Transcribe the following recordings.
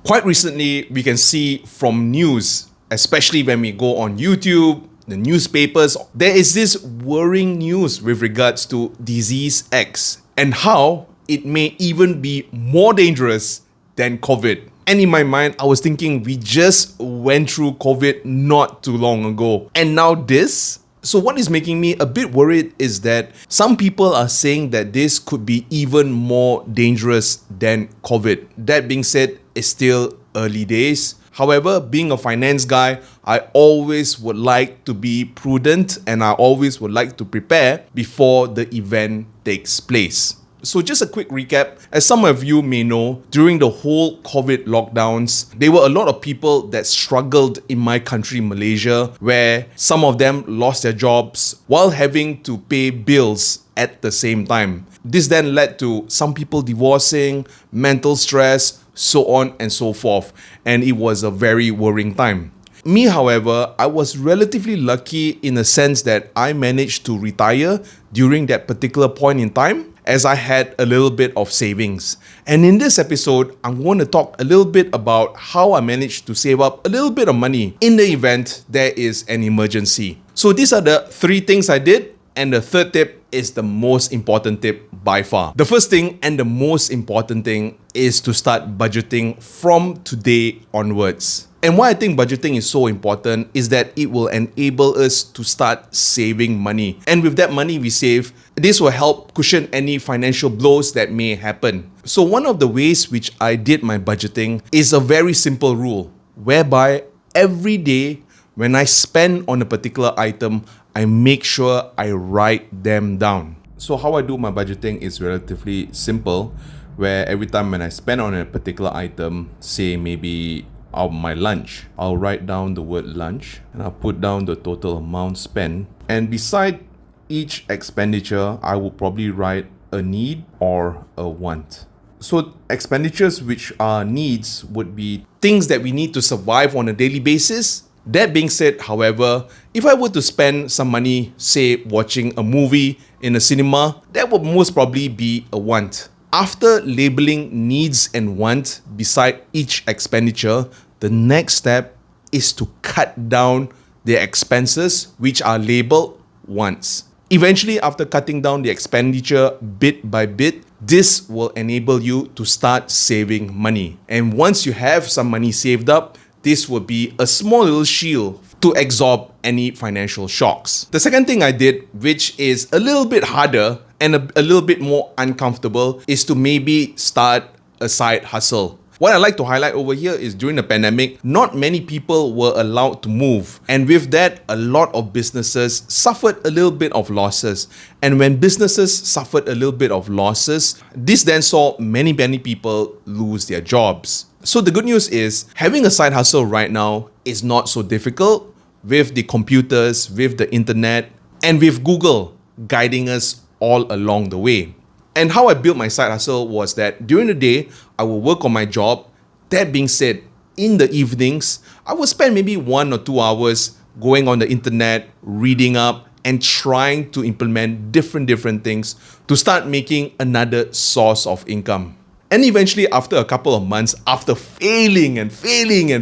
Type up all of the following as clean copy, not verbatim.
Quite recently, we can see from news, especially when we go on YouTube, the newspapers, there is this worrying news with regards to disease X and how it may even be more dangerous than COVID. And in my mind, I was thinking we just went through COVID not too long ago. And now this? So what is making me a bit worried is that some people are saying that this could be even more dangerous than COVID. That being said, it's still early days. However, being a finance guy, I always would like to be prudent and I always would like to prepare before the event takes place. So just a quick recap, as some of you may know, during the whole COVID lockdowns, there were a lot of people that struggled in my country, Malaysia, where some of them lost their jobs while having to pay bills at the same time. This then led to some people divorcing, mental stress, so on and so forth, and it was a very worrying time. Me, however, I was relatively lucky in the sense that I managed to retire during that particular point in time, as I had a little bit of savings. And in this episode, I'm going to talk a little bit about how I managed to save up a little bit of money in the event there is an emergency. So these are the 3 things I did, and the third tip is the most important tip by far. The first thing and the most important thing is to start budgeting from today onwards. And why I think budgeting is so important is that it will enable us to start saving money. And with that money we save, this will help cushion any financial blows that may happen. So one of the ways which I did my budgeting is a very simple rule, whereby every day when I spend on a particular item, I make sure I write them down. So how I do my budgeting is relatively simple, where every time when I spend on a particular item, say maybe on my lunch, I'll write down the word lunch and I'll put down the total amount spent. And beside each expenditure, I will probably write a need or a want. So expenditures which are needs would be things that we need to survive on a daily basis. That being said, however, if I were to spend some money, say watching a movie in a cinema, that would most probably be a want. After labeling needs and want beside each expenditure, the next step is to cut down the expenses which are labeled wants. Eventually, after cutting down the expenditure bit by bit, this will enable you to start saving money. And once you have some money saved up, this will be a small little shield to absorb any financial shocks. The second thing I did, which is a little bit harder and a little bit more uncomfortable, is to maybe start a side hustle. What I like to highlight over here is during the pandemic, not many people were allowed to move. And with that, a lot of businesses suffered a little bit of losses. And when businesses suffered a little bit of losses, this then saw many people lose their jobs. So the good news is having a side hustle right now is not so difficult with the computers, with the internet, and with Google guiding us all along the way. And how I built my side hustle was that during the day, I will work on my job. That being said, in the evenings, I will spend maybe 1 or 2 hours going on the internet, reading up, and trying to implement different things to start making another source of income. And eventually, after a couple of months, after failing, eventually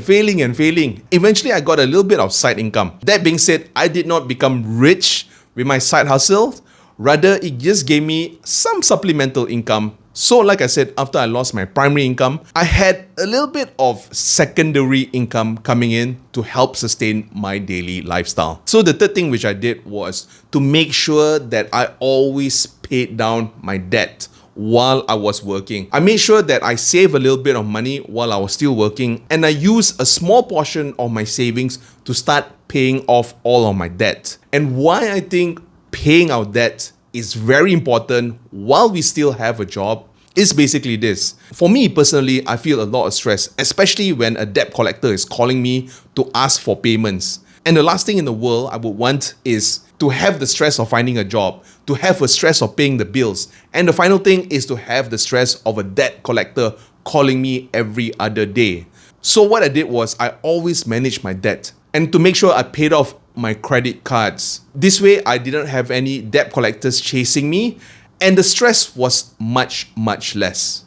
I got a little bit of side income. That being said, I did not become rich with my side hustle. Rather, it just gave me some supplemental income. So like I said, after I lost my primary income, I had a little bit of secondary income coming in to help sustain my daily lifestyle. So the third thing which I did was to make sure that I always paid down my debt while I was working. I made sure that I save a little bit of money while I was still working, and I used a small portion of my savings to start paying off all of my debt. And why I think paying our debt is very important while we still have a job is basically this. For me personally, I feel a lot of stress, especially when a debt collector is calling me to ask for payments. And the last thing in the world I would want is to have the stress of finding a job, to have the stress of paying the bills. And the final thing is to have the stress of a debt collector calling me every other day. So what I did was I always managed my debt, and to make sure I paid off my credit cards. This way I didn't have any debt collectors chasing me, and the stress was much less.